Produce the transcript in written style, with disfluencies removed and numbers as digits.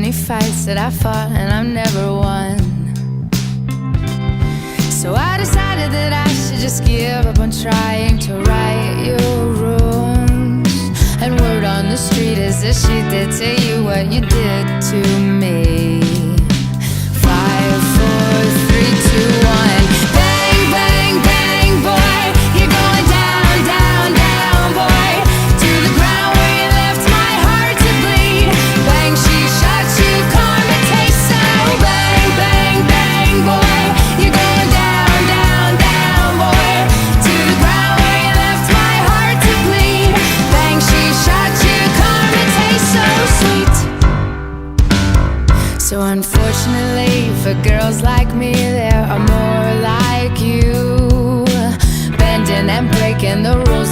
many fights that I fought and I've never won. So I decided that I should just give up on trying to right your wrongs. And word on the street is that she did to you what you did to me. 5, 4, 3, 2, 1. Bang, bang, bang, boy. You're going down, down, down, boy. To the ground where you left my heart to bleed. Bang, she shot you, karma tastes so. Bang, bang, bang, boy. You're going down, down, down, boy. To the ground where you left my heart to bleed. Bang, she shot you, karma tastes so sweet. So unfortunately, for girls like me, there are more